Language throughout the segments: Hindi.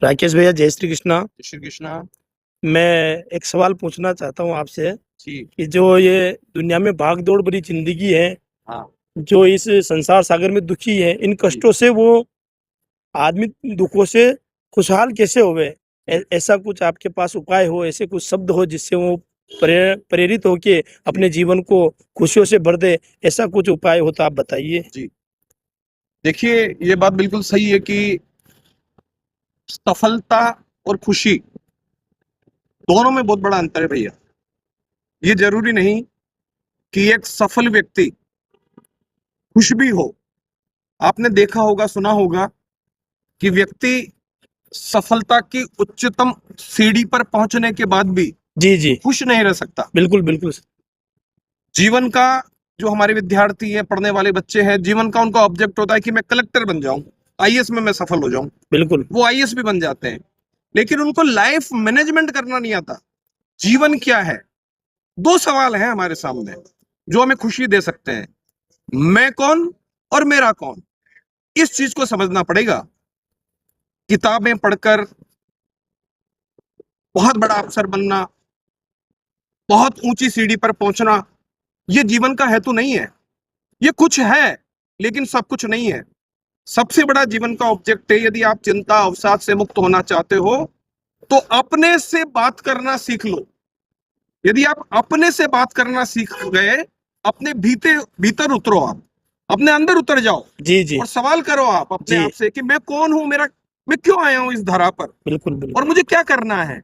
राकेश भैया, जय श्री कृष्णा। श्री कृष्णा मैं एक सवाल पूछना चाहता हूँ आपसे जी। कि जो ये दुनिया में भाग दौड़ भरी जिंदगी है, हाँ जो इस संसार सागर में दुखी है, इन जी कष्टों से वो आदमी दुखों से खुशहाल कैसे होवे? जी ऐसा कुछ आपके पास उपाय हो, ऐसे कुछ शब्द हो जिससे वो प्रेरित होके जी अपने जीवन को खुशियों से भर दे, ऐसा कुछ उपाय हो तो आप बताइए। जी। देखिए, ये बात बिल्कुल सही है कि सफलता और खुशी दोनों में बहुत बड़ा अंतर है भैया। ये जरूरी नहीं कि एक सफल व्यक्ति खुश भी हो। आपने देखा होगा, सुना होगा कि व्यक्ति सफलता की उच्चतम सीढ़ी पर पहुंचने के बाद भी जी जी, खुश नहीं रह सकता। बिल्कुल बिल्कुल। जीवन का जो हमारे विद्यार्थी हैं, पढ़ने वाले बच्चे हैं, जीवन का उनका ऑब्जेक्ट होता है कि मैं कलेक्टर बन जाऊं, आईएएस में मैं सफल हो जाऊं। बिल्कुल वो आईएएस भी बन जाते हैं, लेकिन उनको लाइफ मैनेजमेंट करना नहीं आता। जीवन क्या है? दो सवाल हैं हमारे सामने जो हमें खुशी दे सकते हैं। मैं कौन और मेरा कौन, इस चीज को समझना पड़ेगा। किताबें पढ़कर बहुत बड़ा अफसर बनना, बहुत ऊंची सीढ़ी पर पहुंचना, ये जीवन का हेतु नहीं है। ये कुछ है, लेकिन सब कुछ नहीं है। सबसे बड़ा जीवन का ऑब्जेक्ट है, यदि आप चिंता अवसाद से मुक्त होना चाहते हो तो अपने से बात करना सीख लो। यदि आप अपने से बात करना सीख गए, अपने भीतर भीतर उतरो, आप अपने अंदर उतर जाओ जी जी और सवाल करो आप अपने जी, आप से कि मैं कौन हूं, मेरा मैं क्यों आया हूं इस धरा पर बिल्कुल और बिल्कुल। मुझे क्या करना है।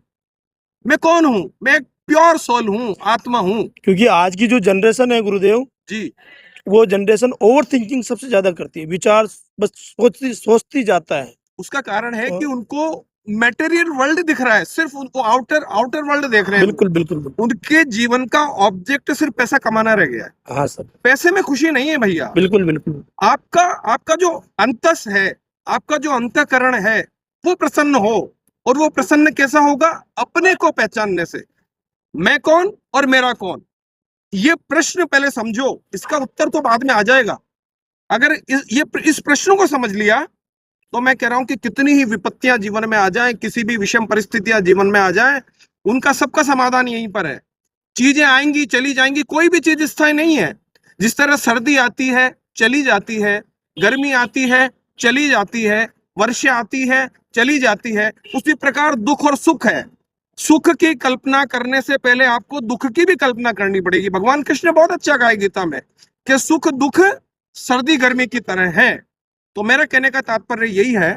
मैं कौन हूं? मैं एक प्योर सोल हूं, आत्मा हूं। क्योंकि आज की जो जनरेशन है गुरुदेव, जी। वो जनरेशन ओवर थिंकिंग सबसे ज्यादा करती है, विचार बस सोचती सोचती जाता है। उसका कारण है कि और उनको मटेरियल वर्ल्ड दिख रहा है, सिर्फ उनको आउटर आउटर वर्ल्ड देख रहे हैं। बिल्कुल बिल्कुल बिल्कुल। उनके जीवन का ऑब्जेक्ट सिर्फ पैसा कमाना रह गया है। हाँ सर, पैसे में खुशी नहीं है भैया। बिल्कुल बिल्कुल। आपका आपका जो अंतस है, आपका जो अंतःकरण है, वो प्रसन्न हो। और वो प्रसन्न कैसा होगा? अपने को पहचानने से। मैं कौन और मेरा कौन, ये प्रश्न पहले समझो, इसका उत्तर तो बाद में आ जाएगा। अगर इस प्रश्न को समझ लिया तो मैं कह रहा हूं कि कितनी ही विपत्तियां जीवन में आ जाएं, किसी भी विषम परिस्थितियां जीवन में आ जाएं, उनका सबका समाधान यहीं पर है। चीजें आएंगी चली जाएंगी, कोई भी चीज स्थायी नहीं है। जिस तरह सर्दी आती है चली जाती है, गर्मी आती है चली जाती है, वर्षा आती है चली जाती है, उसी प्रकार दुख और सुख है। सुख की कल्पना करने से पहले आपको दुख की भी कल्पना करनी पड़ेगी। भगवान कृष्ण ने बहुत अच्छा कहा है गीता में कि सुख दुख सर्दी गर्मी की तरह है। तो मेरा कहने का तात्पर्य यही है